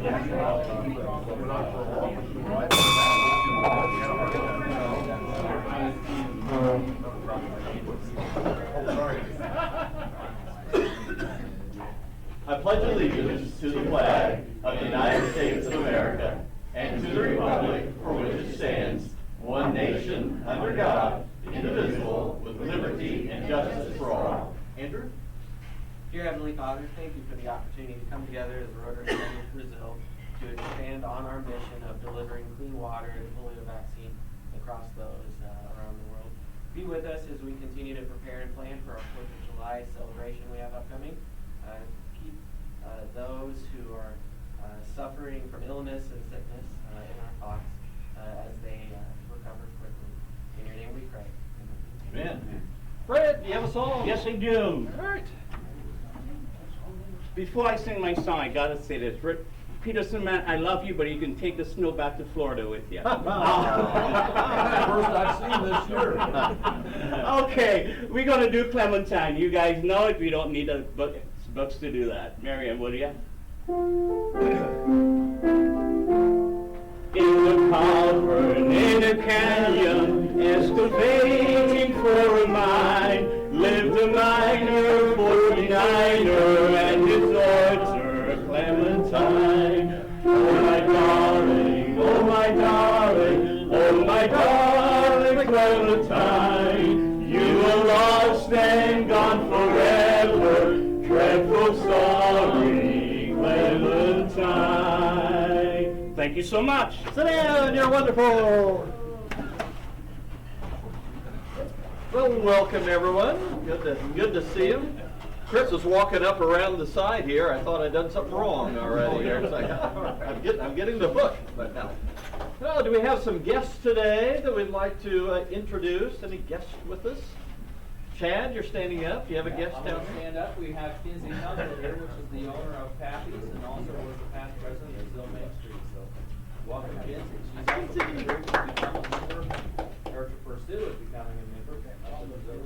I pledge allegiance to the flag of the United States of America and to the republic for which it stands, one nation, under God, indivisible, with liberty and justice for all. Andrew? Dear Heavenly Father, thank you for the opportunity to come together as a Rotary Club of Brazil to expand on our mission of delivering clean water and polio vaccine across those around the world. Be with us as we continue to prepare and plan for our 4th of July celebration we have upcoming. Keep those who are suffering from illness and sickness in our thoughts as they recover quickly. In your name we pray. Amen. Fred, do you have a song? Yes, I do. All right. Before I sing my song, I gotta say this. Rick Peterson, man, I love you, but you can take the snow back to Florida with you. First I've seen this year. Okay, we're gonna do Clementine. You guys know it. We don't need the books to do that. Marianne, will you? In the cavern, in a canyon, excavating for a mine, lived a miner, 49er, and his daughter, Clementine. Oh my darling, oh my darling, oh my darling Clementine, you are lost and gone forever, dreadful story, Clementine. Thank you so much. Sit down, you're wonderful. Well, welcome everyone. Good to see you. Chris is walking up around the side here. I thought I'd done something wrong already here. It's like, I'm getting the book, but no. Well, do we have some guests today that we'd like to introduce? Any guests with us? Chad, you're standing up. You have a guest down there? Stand up. We have Kinsey Hubbard here, which is the owner of Pappy's and also was the past president of Brazil Main Street. So, welcome, Kinsey. She's also here to become a member, or to pursue it, becoming a member of the Brazil.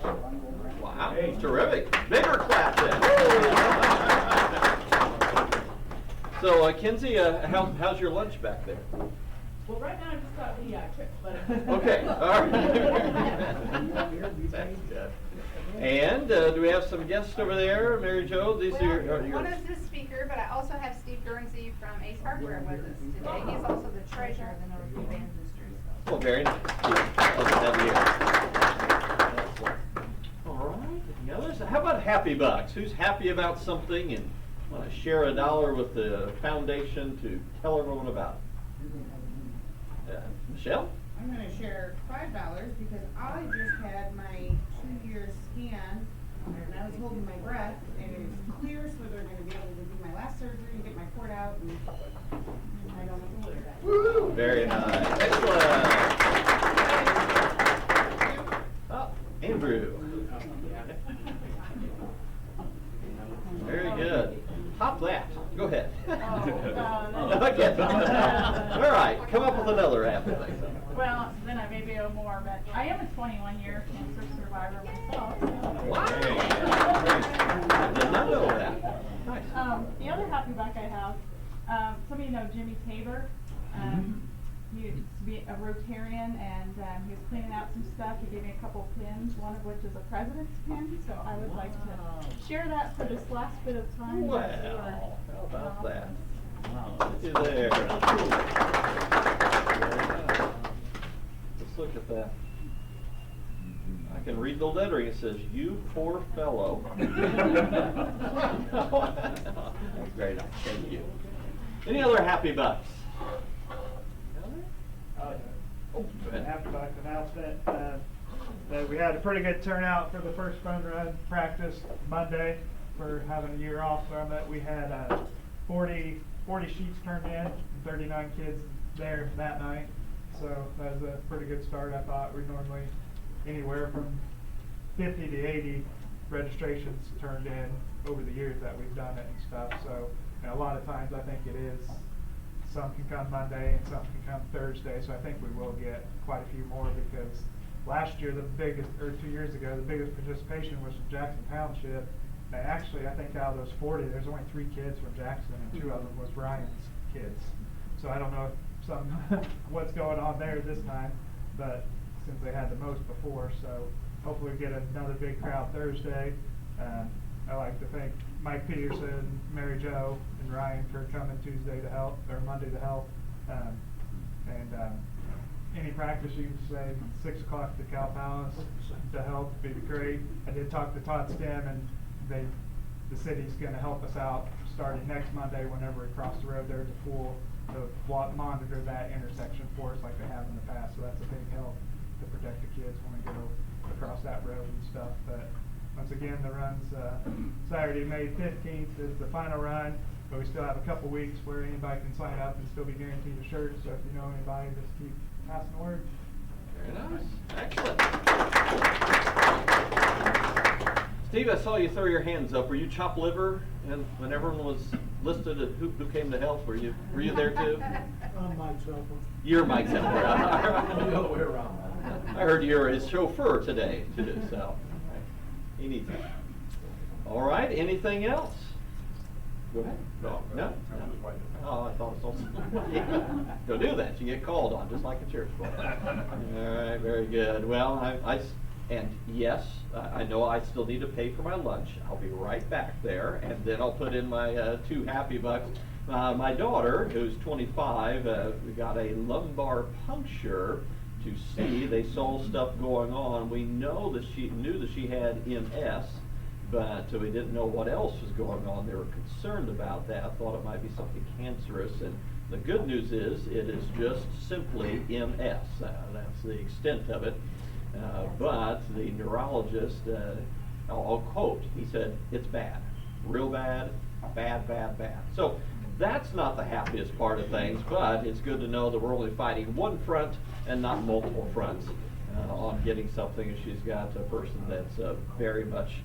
Wow, terrific. Bigger clap then. So, Kinsey, how's your lunch back there? Well, right now I just got the trip, but Okay, all right. That's good. And do we have some guests over there, Mary Jo? These are your one is the speaker, but I also have Steve Guernsey from Ace Hardware with us today. He's also the treasurer of the Northview Band District. Oh, very nice. Pleasure to have you here. All right. Any others? How about Happy Bucks? Who's happy about something and want to share $1 with the foundation to tell everyone about it? Michelle? I'm going to share $5 because I just had my 2-year scan and I was holding my breath and it was clear, so they're going to be able to do my last surgery and get my port out and I don't have to hold it back. Woo! Very nice. Excellent. Oh, Andrew. Very good. Top that. Go ahead. Okay. All right. Come up with another happy thing. well, then I maybe owe more, but I am a 21-year cancer survivor myself. Wow. I did not know that. Nice. The other happy buck I have, some of you know Jimmy Tabor. He used to be a Rotarian, and he was cleaning out some stuff. He gave me a couple pins, one of which is a president's pin, so I would like to share that for this last bit of time. Wow. How about that? Wow. Look at there. Let's look at that. I can read the lettering. It says, "You poor fellow." That's very nice. Thank you. Any other happy bucks? Happy Buck announcement. That we had a pretty good turnout for the first fun run practice Monday for having a year off from it. We had 40 sheets turned in, 39 kids there that night. So that was a pretty good start, I thought. We normally anywhere from 50 to 80 registrations turned in over the years that we've done it and stuff. So a lot of times I think it is, some can come Monday and some can come Thursday. So I think we will get quite a few more because last year, 2 years ago, the biggest participation was from Jackson Township. And actually, I think out of those 40, there's only 3 kids from Jackson and 2 of them was Brian's. kids. So I don't know if what's going on there this time, but since they had the most before, so hopefully we get another big crowd Thursday. I like to thank Mike Peterson, Mary Jo, and Ryan for coming Tuesday to help, or Monday to help. Any practice you can say 6 o'clock at the Cow Palace to help would be great. I did talk to Todd Stem, and the city's going to help us out starting next Monday whenever we cross the road there at the pool to monitor that intersection for us like they have in the past. So that's a big help to protect the kids when we go across that road and stuff. But once again, the run's Saturday, May 15th is the final run, but we still have a couple weeks where anybody can sign up and still be guaranteed a shirt. So if you know anybody, just keep passing the word. Very nice. Excellent. Steve, I saw you throw your hands up. Were you chopped liver? And when everyone was listed, who came to help? Were you there too? I'm Mike's helper. You're Mike's helper. The other way around. I heard you're his chauffeur today too, so he needs it. All right, anything else? Go ahead. No? Oh, I thought it was also. Don't do that. You get called on, just like a church boy. All right, very good. Well, and yes, I know I still need to pay for my lunch. I'll be right back there, and then I'll put in my 2 happy bucks. My daughter, who's 25, got a lumbar puncture to see. They saw stuff going on. We knew that she had MS, but we didn't know what else was going on. They were concerned about that, thought it might be something cancerous, and the good news is it is just simply MS. That's the extent of it. But the neurologist, I'll quote, he said, it's bad, real bad, bad, bad, bad. So that's not the happiest part of things, but it's good to know that we're only fighting one front and not multiple fronts on getting something. And she's got a person that's very much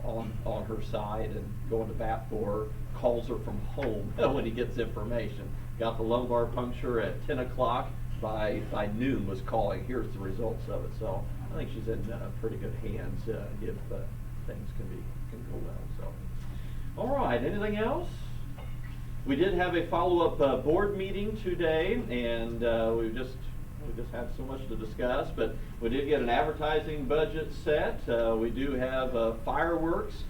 on her side and going to bat for her, calls her from home when he gets information. Got the lumbar puncture at 10 o'clock. By noon was calling, here's the results of it. So I think she's in pretty good hands if things can go well. So, all right, anything else? We did have a follow-up board meeting today, and we just had so much to discuss, but we did get an advertising budget set. We do have fireworks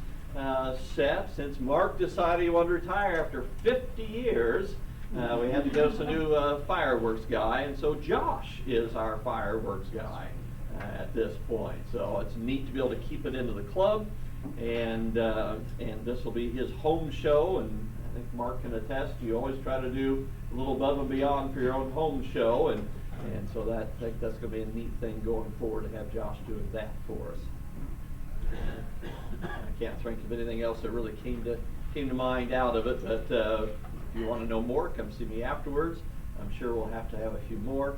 set. Since Mark decided he wanted to retire after 50 years, we had to get us a new fireworks guy, and so Josh is our fireworks guy at this point. So it's neat to be able to keep it into the club, and this will be his home show, and I think Mark can attest, you always try to do a little above and beyond for your own home show, and so I think that's going to be a neat thing going forward to have Josh doing that for us. I can't think of anything else that really came to mind out of it, but if you want to know more, come see me afterwards. I'm sure we'll have to have a few more.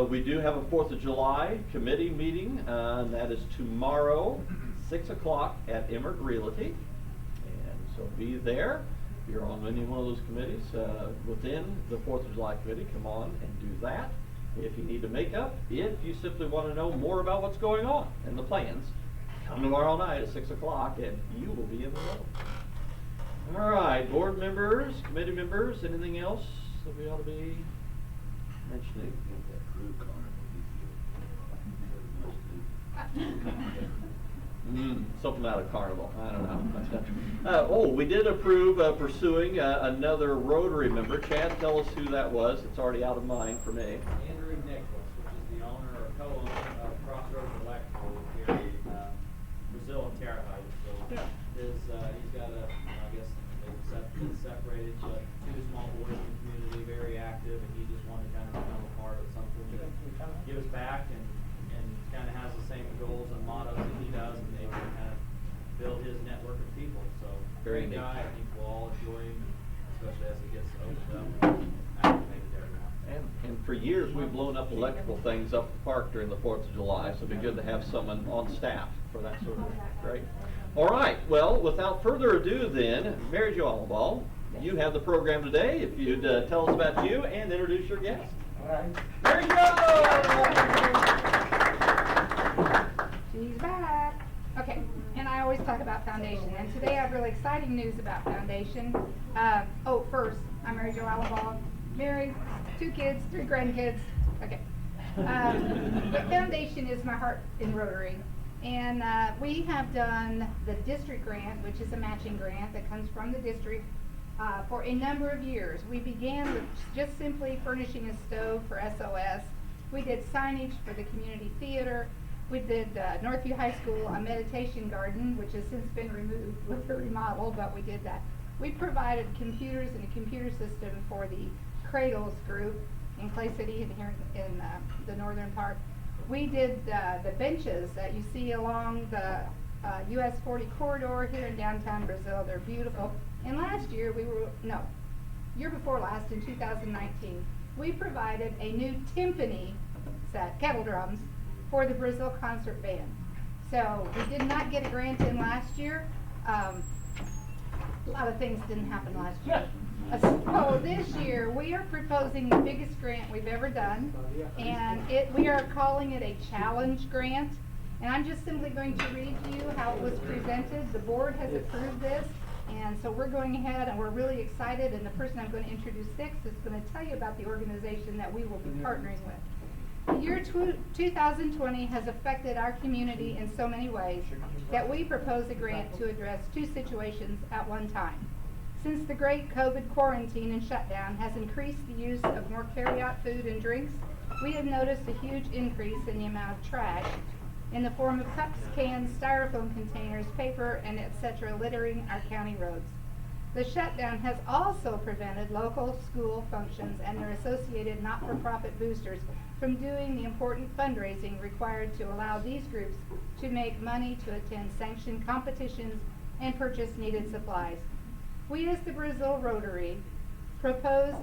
We do have a 4th of July committee meeting, and that is tomorrow, 6 o'clock at Emmert Realty. And so be there. If you're on any one of those committees within the 4th of July committee, come on and do that. If you need to make up, if you simply want to know more about what's going on and the plans, come tomorrow night at 6 o'clock and you will be in the know. All right, board members, committee members, anything else that we ought to be mentioning? Something out of Carnival, I don't know. We did approve pursuing another Rotary member. Chad, tell us who that was. It's already out of mind for me. Andrew Nicholas, which is the owner or co-owner of Crossroads Electrical here in Brazil and Terre Haute. So he's got I guess they've been separated, but 2 small boys in the community, very active, and he just wanted to kind of become a part of something that gives back and kind of has the same goals and mottos that he does, and they can kind of build his network of people. So Very great neat. guy. I think we'll all enjoy him, especially as it gets opened up and activated there now. And for years, we've blown up electrical things up the park during the 4th of July, so it'd be good to have someone on staff for that sort of thing. Great. All right, well, without further ado then, Mary Jo Allenball, you have the program today. If you'd tell us about you and introduce your guest. All right. Mary Jo! She's back. Okay, and I always talk about Foundation, and today I have really exciting news about Foundation. First, I'm Mary Jo Alabog, married, 2 kids, 3 grandkids. Okay. The foundation is my heart in Rotary. And we have done the district grant, which is a matching grant that comes from the district, for a number of years. We began with just simply furnishing a stove for SOS. We did signage for the community theater. We did Northview High School, a meditation garden, which has since been removed with the remodel, but we did that. We provided computers and a computer system for the Cradles group in Clay City and here in the northern part. We did the benches that you see along the US 40 corridor here in downtown Brazil. They're beautiful. And last year year before last, in 2019, we provided a new timpani set, kettle drums, for the Brazil concert band. So we did not get a grant in last year. A lot of things didn't happen last year. So this year, we are proposing the biggest grant we've ever done, and we are calling it a challenge grant. And I'm just simply going to read to you how it was presented. The board has approved this, and so we're going ahead and we're really excited, and the person I'm going to introduce next is going to tell you about the organization that we will be partnering with. The year 2020 has affected our community in so many ways that we propose a grant to address 2 situations at one time. Since the great COVID quarantine and shutdown has increased the use of more carry-out food and drinks, we have noticed a huge increase in the amount of trash in the form of cups, cans, styrofoam containers, paper, and etc. littering our county roads. The shutdown has also prevented local school functions and their associated not-for-profit boosters from doing the important fundraising required to allow these groups to make money to attend sanctioned competitions and purchase needed supplies. We as the Brazil Rotary propose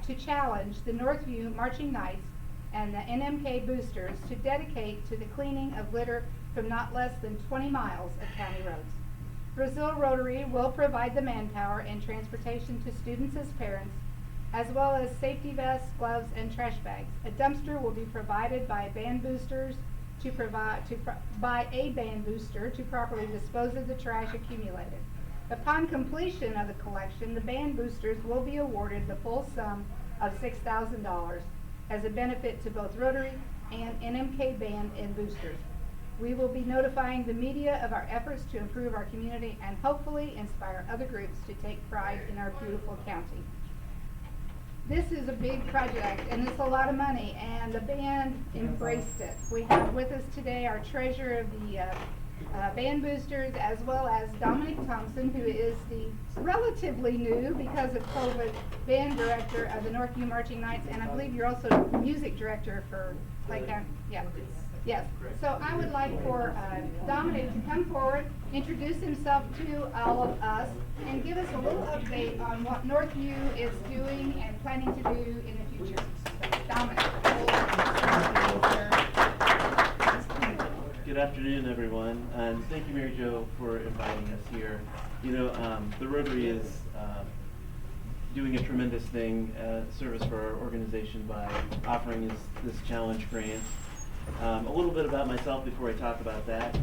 to challenge the Northview Marching Knights and the NMK boosters to dedicate to the cleaning of litter from not less than 20 miles of county roads. Brazil Rotary will provide the manpower and transportation to students as parents, as well as safety vests, gloves, and trash bags. A dumpster will be provided by band boosters to properly dispose of the trash accumulated. Upon completion of the collection, the band boosters will be awarded the full sum of $6,000 as a benefit to both Rotary and NMK band and boosters. We will be notifying the media of our efforts to improve our community and hopefully inspire other groups to take pride in our beautiful county. This is a big project and it's a lot of money, and the band embraced it. We have with us today our treasurer of the band boosters, as well as Dominic Thompson, who is the relatively new, because of COVID, band director of the Northview Marching Knights, and I believe you're also music director for Clay County. Yeah. Yes. So I would like for Dominic to come forward, introduce himself to all of us, and give us a little update on what Northview is doing and planning to do in the future. Dominic. Good afternoon, everyone, and thank you, Mary Jo, for inviting us here. You know, the Rotary is doing a tremendous thing, service for our organization by offering this challenge grant. A little bit about myself before I talk about that.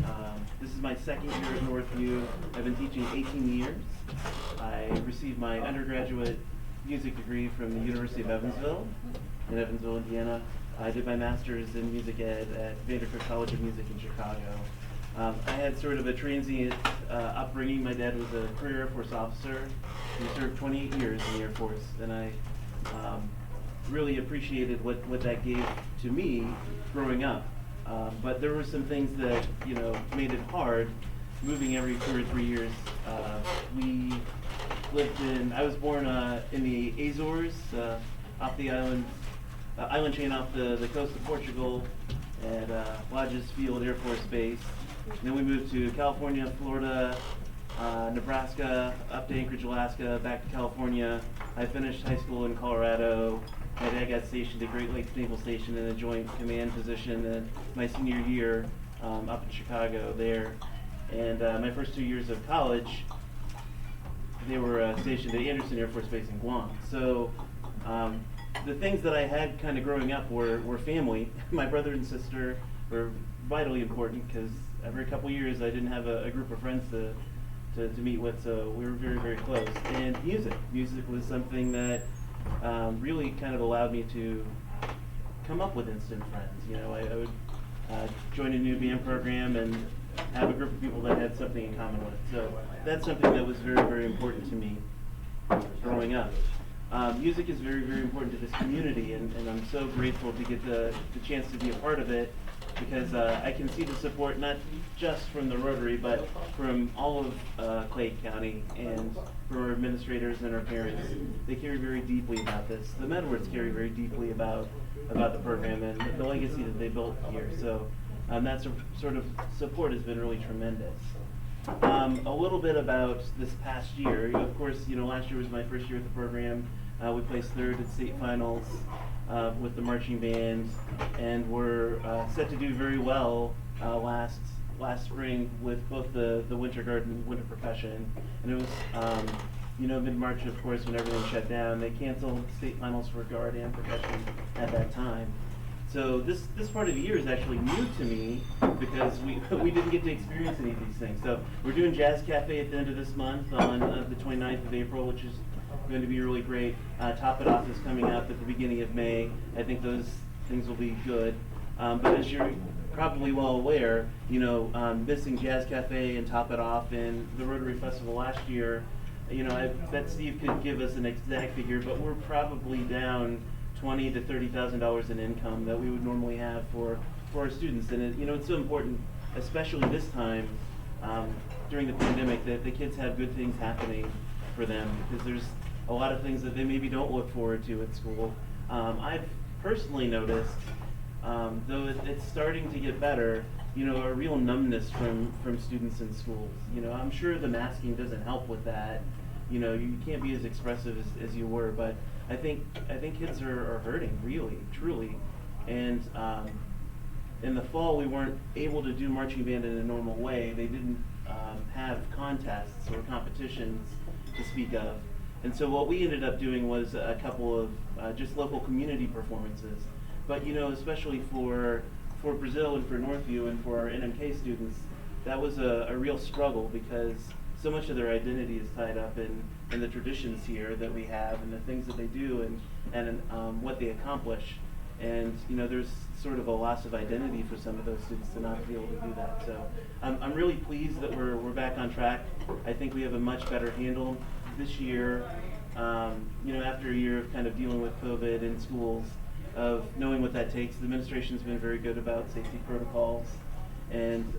This is my 2nd year at Northview. I've been teaching 18 years. I received my undergraduate music degree from the University of Evansville in Evansville, Indiana. I did my master's in music ed at Vanderbilt College of Music in Chicago. I had sort of a transient upbringing. My dad was a career Air Force officer. He served 28 years in the Air Force, and I really appreciated what that gave to me growing up. But there were some things that, you know, made it hard moving every 2 or 3 years. I was born in the Azores, off the island chain off the coast of Portugal at Lodges Field Air Force Base. And then we moved to California, Florida, Nebraska, up to Anchorage, Alaska, back to California. I finished high school in Colorado. My dad got stationed at Great Lakes Naval Station in a joint command position in my senior year up in Chicago there. And my first 2 years of college, they were stationed at Anderson Air Force Base in Guam. So the things that I had kind of growing up were family. My brother and sister were vitally important because every couple years I didn't have a group of friends to to meet with, so we were very, very close. And music was something that really kind of allowed me to come up with instant friends. You know, I would join a new band program and have a group of people that had something in common with. So that's something that was very, very important to me growing up. Music is very, very important to this community, and I'm so grateful to get the chance to be a part of it, because I can see the support not just from the Rotary, but from all of Clay County, and from our administrators and our parents. They care very deeply about this. The Medwards care very deeply about the program and the legacy that they built here. So that sort of support has been really tremendous. A little bit about this past year. Of course, you know, last year was my first year with the program. We placed third at state finals with the marching band, and we're set to do very well last spring with both the winter guard and winter percussion. And it was, you know, mid-March, of course, when everything shut down. They canceled state finals for guard and percussion at that time. So this part of the year is actually new to me, because we didn't get to experience any of these things. So we're doing Jazz Cafe at the end of this month on the 29th of April, which is going to be really great. Top It Off is coming up at the beginning of May. I think those things will be good. But as you're probably well aware, you know, missing Jazz Cafe and Top It Off and the Rotary Festival last year, you know, I bet Steve could give us an exact figure, but we're probably down $20,000 to $30,000 in income that we would normally have for our students. And it, you know, it's so important, especially this time during the pandemic, that the kids have good things happening for them, because there's a lot of things that they maybe don't look forward to at school. I've personally noticed, though it's starting to get better, you know, a real numbness from students in schools. You know, I'm sure the masking doesn't help with that. You know, you can't be as expressive as you were, but I think kids are hurting, really, truly. And in the fall, we weren't able to do marching band in a normal way. They didn't have contests or competitions to speak of. And so what we ended up doing was a couple of just local community performances. But, you know, especially for Brazil and for Northview and for our NMK students, that was a real struggle, because so much of their identity is tied up in the traditions here that we have and the things that they do and what they accomplish. And, you know, there's sort of a loss of identity for some of those students to not be able to do that. So I'm really pleased that we're back on track. I think we have a much better handle this year, you know, after a year of kind of dealing with COVID in schools, of knowing what that takes. The administration's been very good about safety protocols, and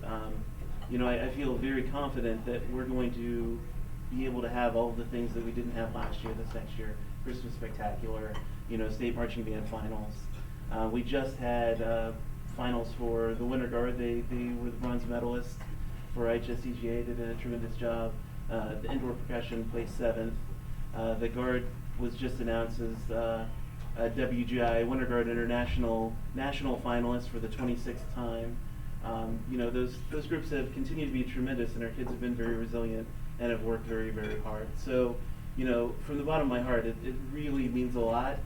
you know, I feel very confident that we're going to be able to have all of the things that we didn't have last year, this next year. Christmas Spectacular, you know, state marching band finals. We just had finals for the Winter Guard. They were the bronze medalists for HSCGA, did a tremendous job. The indoor percussion placed 7th. The Guard was just announced as a WGI Winter Guard International national finalist for the 26th time. You know, those groups have continued to be tremendous, and our kids have been very resilient and have worked very, very hard. So, you know, from the bottom of my heart, it really means a lot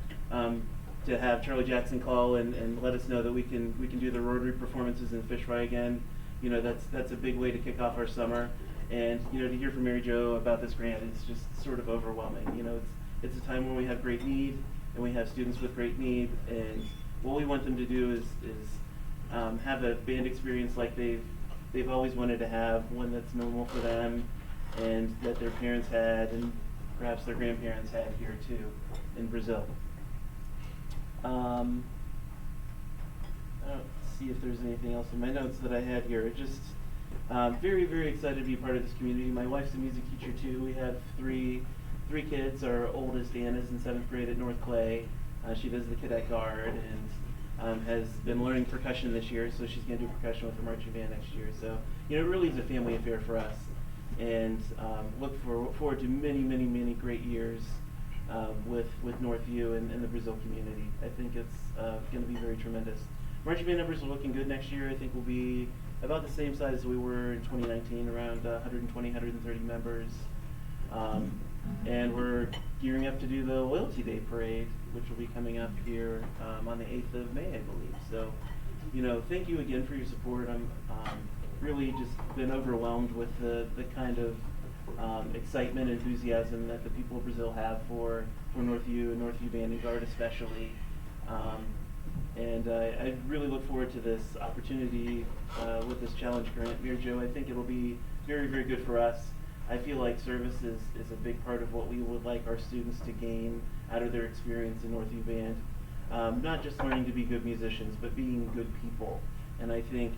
to have Charlie Jackson call and let us know that we can do the Rotary performances in Fish Fry again. You know, that's a big way to kick off our summer. And, you know, to hear from Mary Jo about this grant, it's just sort of overwhelming. You know, it's a time where we have great need, and we have students with great need, and what we want them to do is have a band experience like they've always wanted to have, one that's normal for them, and that their parents had, and perhaps their grandparents had here too, in Brazil. I don't see if there's anything else in my notes that I had here. Just very, very excited to be part of this community. My wife's a music teacher too. We have three kids. Our oldest, Anna's in 7th grade at North Clay. She does the Cadet Guard and has been learning percussion this year, so she's going to do percussion with the marching band next year. So, you know, it really is a family affair for us, and look forward to many, many, many great years with Northview and the Brazil community. I think it's going to be very tremendous. Marching band numbers are looking good next year. I think we'll be about the same size as we were in 2019, around 120, 130 members. And we're gearing up to do the Loyalty Day Parade, which will be coming up here on the 8th of May, I believe. So, you know, thank you again for your support. I'm really just been overwhelmed with the kind of excitement, enthusiasm that the people of Brazil have for Northview and Northview Band and Guard especially. And I really look forward to this opportunity with this challenge grant. Mary Jo, I think it'll be very, very good for us. I feel like service is a big part of what we would like our students to gain out of their experience in Northview Band. Not just learning to be good musicians, but being good people. And I think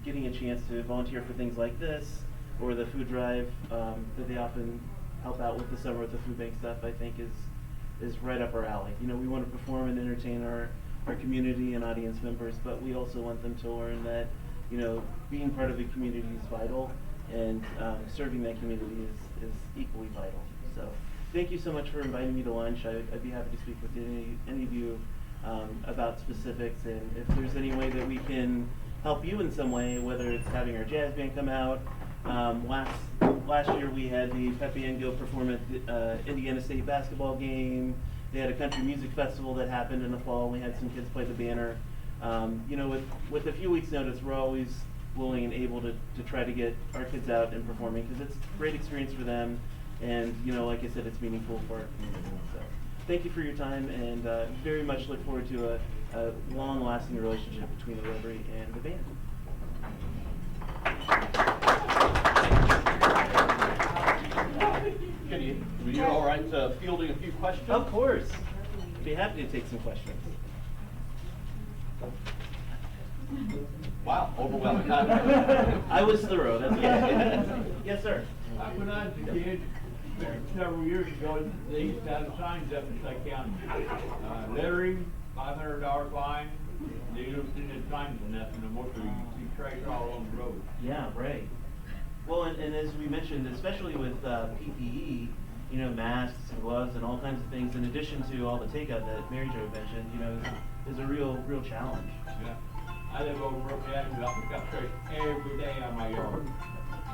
getting a chance to volunteer for things like this, or the food drive that they often help out with the summer with the food bank stuff, I think is right up our alley. You know, we want to perform and entertain our community and audience members, but we also want them to learn that, you know, being part of the community is vital, and serving that community is equally vital. So thank you so much for inviting me to lunch. I'd be happy to speak with any of you about specifics, and if there's any way that we can help you in some way, whether it's having our jazz band come out. Last year we had the Pepe and Go perform at the Indiana State basketball game. They had a country music festival that happened in the fall. We had some kids play the banner. You know, with a few weeks' notice, we're always willing and able to try to get our kids out and performing, because it's a great experience for them, and you know, like I said, it's meaningful for our community. So thank you for your time, and very much look forward to a long-lasting relationship between the Rotary and the band. Were you all right fielding a few questions? Of course. Be happy to take some questions. Wow, overwhelming. I was thorough. That's good. Yes, sir. When I was a kid, several years ago, they used to have signs up in Clay County. Littering, $500 fine. They don't see the signs or nothing no more, so you see trash all on the road. Yeah, right. Well, and as we mentioned, especially with PPE, you know, masks and gloves and all kinds of things, in addition to all the takeout that Mary Jo mentioned, you know, is a real challenge. Yeah. I live over Rotary Avenue, I pick up trash every day on my yard.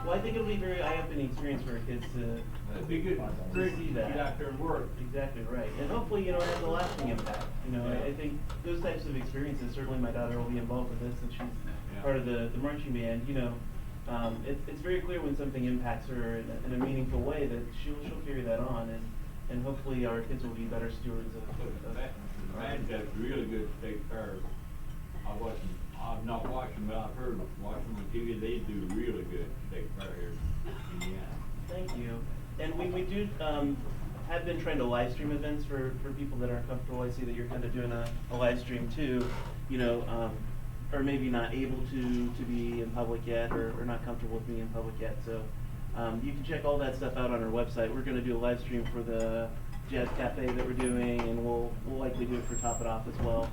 Well, I think it'll be a very eye-opening experience for kids to It'd be good to see that. Get out there and work. Exactly right. And hopefully, you know, it has a lasting impact. You know, I think those types of experiences, certainly my daughter will be involved with this, and she's part of the marching band. You know, it's very clear when something impacts her in a meaningful way that she'll carry that on, and hopefully our kids will be better stewards of The band does really good to take care of. I've not watched them, but I've heard watching them on TV. They do really good to take care of here in Indiana. Thank you. And we do have been trying to live stream events for people that aren't comfortable. I see that you're kind of doing a live stream too, you know, or maybe not able to be in public yet, or not comfortable with being in public yet. So you can check all that stuff out on our website. We're going to do a live stream for the Jazz Cafe that we're doing, and we'll likely do it for Top It Off as well,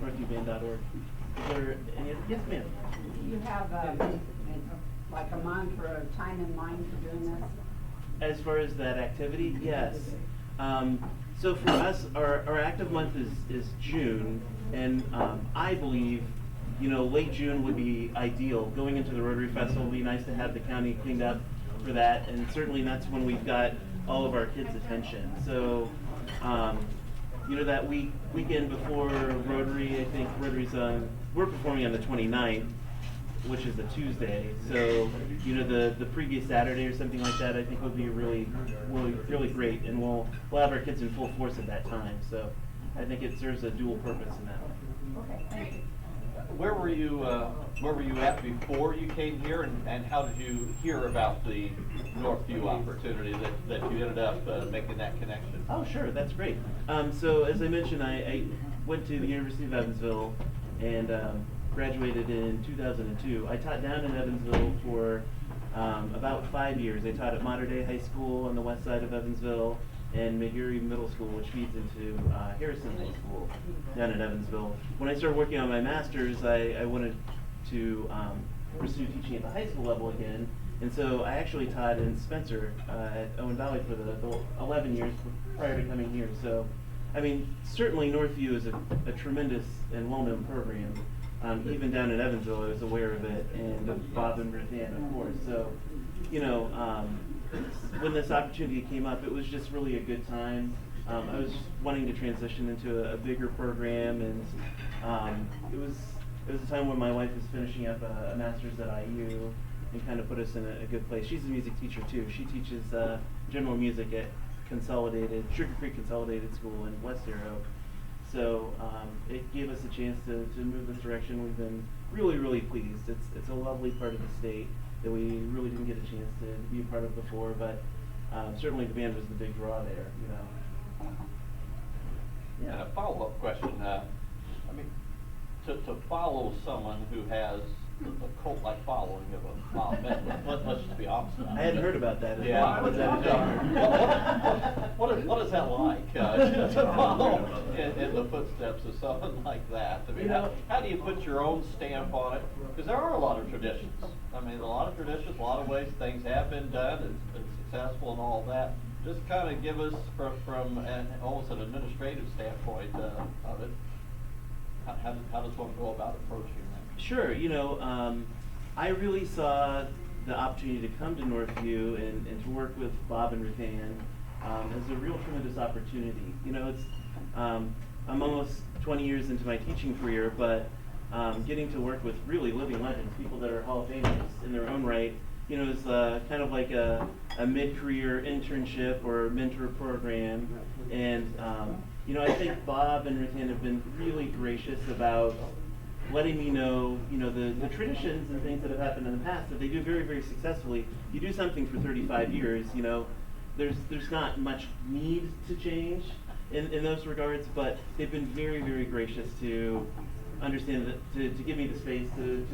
northviewband.org. Is there any, yes ma'am? Do you have like a month or a time in mind for doing this? As far as that activity, yes. So for us, our active month is June, and I believe, you know, late June would be ideal. Going into the Rotary Festival would be nice to have the county cleaned up for that, and certainly that's when we've got all of our kids' attention. So, you know, that weekend before Rotary, I think Rotary's we're performing on the 29th, which is a Tuesday. So, you know, the previous Saturday or something like that, I think would be really great, and we'll have our kids in full force at that time. So, I think it serves a dual purpose in that way. Okay, thank you. Where were you at before you came here, and how did you hear about the Northview opportunity that you ended up making that connection? Oh, sure, that's great. So as I mentioned, I went to the University of Evansville and graduated in 2002. I taught down in Evansville for about 5 years. I taught at Mater Dei High School on the west side of Evansville, and McGarry Middle School, which feeds into Harrison High School down in Evansville. When I started working on my master's, I wanted to pursue teaching at the high school level again, and so I actually taught in Spencer at Owen Valley for the 11 years prior to coming here. So, I mean, certainly Northview is a tremendous and well-known program. Even down in Evansville, I was aware of it, and of Bob and Ruth Ann, of course. So, you know, when this opportunity came up, it was just really a good time. I was wanting to transition into a bigger program, and it was a time when my wife was finishing up a master's at IU, and kind of put us in a good place. She's a music teacher too. She teaches general music at Sugar Creek Consolidated School in West Arrow. So it gave us a chance to move this direction. We've been really pleased. It's a lovely part of the state that we really didn't get a chance to be a part of before, but certainly the band was the big draw there, you know. And a follow-up question, I mean, to follow someone who has a cult-like following of a Bob, let's just be honest about it. I hadn't heard about that. Yeah. What is that like, to follow in the footsteps of someone like that? I mean, how do you put your own stamp on it? Because there are a lot of traditions. I mean, a lot of traditions, a lot of ways things have been done, it's been successful and all that. Just kind of give us from almost an administrative standpoint of it, how does one go about approaching that? Sure, you know, I really saw the opportunity to come to Northview and to work with Bob and Ruth Ann as a real tremendous opportunity. You know, it's I'm almost 20 years into my teaching career, but getting to work with really living legends, people that are Hall of Famers in their own right, you know, is kind of like a mid-career internship or mentor program. And, you know, I think Bob and Ruth Ann have been really gracious about letting me know, you know, the traditions and things that have happened in the past that they do very successfully. You do something for 35 years, you know, there's not much need to change in those regards, but they've been very gracious to understand that, to give me the space to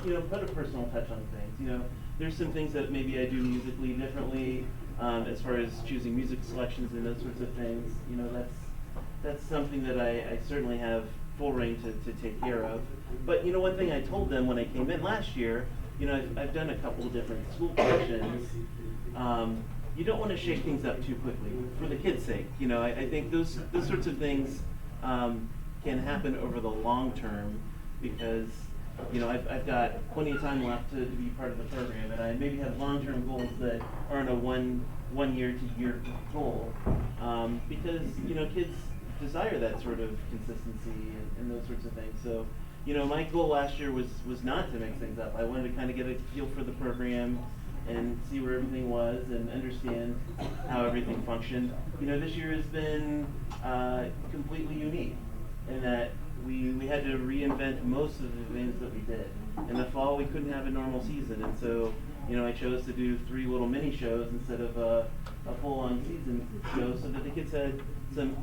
you know, put a personal touch on things. You know, there's some things that maybe I do musically differently, as far as choosing music selections and those sorts of things. You know, that's something that I certainly have full reign to take care of. But you know, one thing I told them when I came in last year, you know, I've done a couple of different school positions. You don't want to shake things up too quickly for the kids' sake. You know, I think those sorts of things can happen over the long term, because you know, I've got plenty of time left to be part of the program, and I maybe have long-term goals that aren't a one year to year goal, because you know, kids desire that sort of consistency and those sorts of things. So, you know, my goal last year was not to mix things up. I wanted to kind of get a feel for the program and see where everything was and understand how everything functioned. You know, this year has been completely unique in that we had to reinvent most of the things that we did. In the fall, we couldn't have a normal season, and so, you know, I chose to do 3 little mini shows instead of a full-on season show, so that the kids had some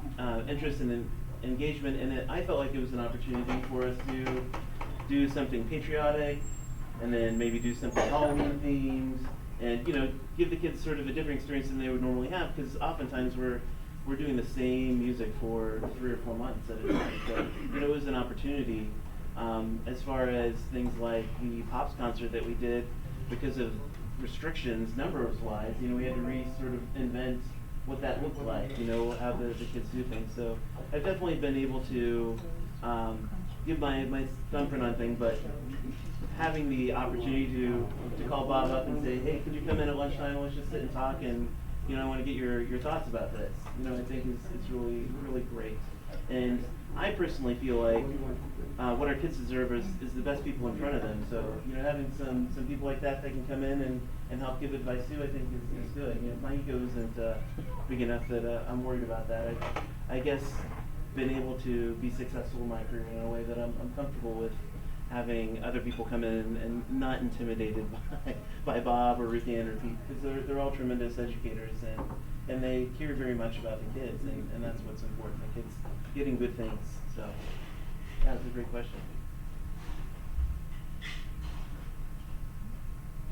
interest and engagement in it. I felt like it was an opportunity for us to do something patriotic, and then maybe do something Halloween themed, and you know, give the kids sort of a different experience than they would normally have, because oftentimes we're doing the same music for 3 or 4 months at a time. So, you know, it was an opportunity. As far as things like the Pops concert that we did, because of restrictions, numbers-wise, you know, we had to sort of invent what that looked like, you know, how the kids do things. So I've definitely been able to give my thumbprint on things, but having the opportunity to call Bob up and say, hey, could you come in at lunchtime, let's just sit and talk, and you know, I want to get your thoughts about this. You know, I think it's really great. And I personally feel like what our kids deserve is the best people in front of them. So, you know, having some people like that can come in and help give advice too, I think is good. You know, my ego isn't big enough that I'm worried about that. I guess been able to be successful in my career in a way that I'm comfortable with having other people come in and not intimidated by Bob or Ruth Ann or Pete, because they're all tremendous educators, and they care very much about the kids, and that's what's important, the kids getting good things. So yeah, that's a great question.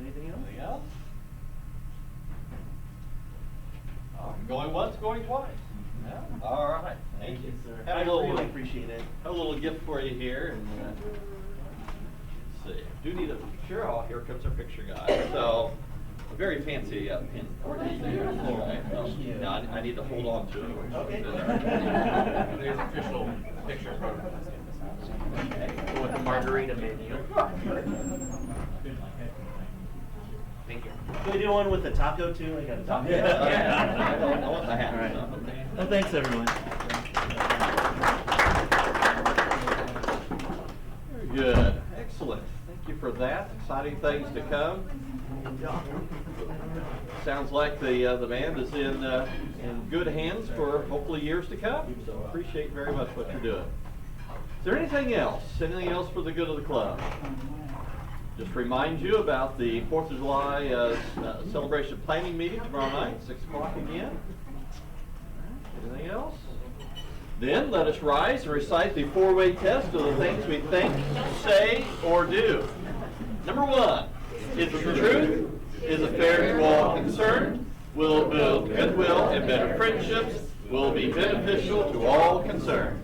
Anything else? Anything else? Going once, going twice. Yeah. All right. Thank you, sir. Have I a little, really appreciate it. Have a little gift for you here, and let's see. Do need a picture. Oh, here comes our picture guy. So, a very fancy pin. Thank you. Now I need to hold on to it. Okay. There's official picture with the margarita menu. Thank you. Can we do one with the taco too? I got a taco. Yeah. I want the hat. All right. So. Well, thanks everyone. Very good. Excellent. Thank you for that. Exciting things to come. Sounds like the band is in good hands for hopefully years to come. So appreciate very much what you're doing. Is there anything else? Anything else for the good of the club? Just remind you about the 4th of July celebration planning meeting tomorrow night, 6 o'clock again. Anything else? Then let us rise and recite the 4-way test of the things we think, say, or do. Number 1, is it truth? Is it fair to all concerned? Will it build goodwill and better friendships? Will it be beneficial to all concerned?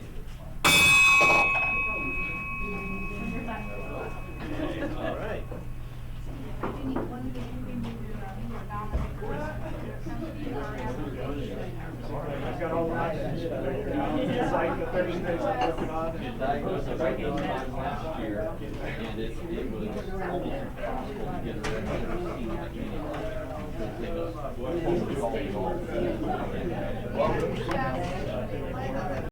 All right. I've got all the nice, it's like the Thursdays I'm working on. Diagnosed with brain last year, and it was almost impossible to get a record.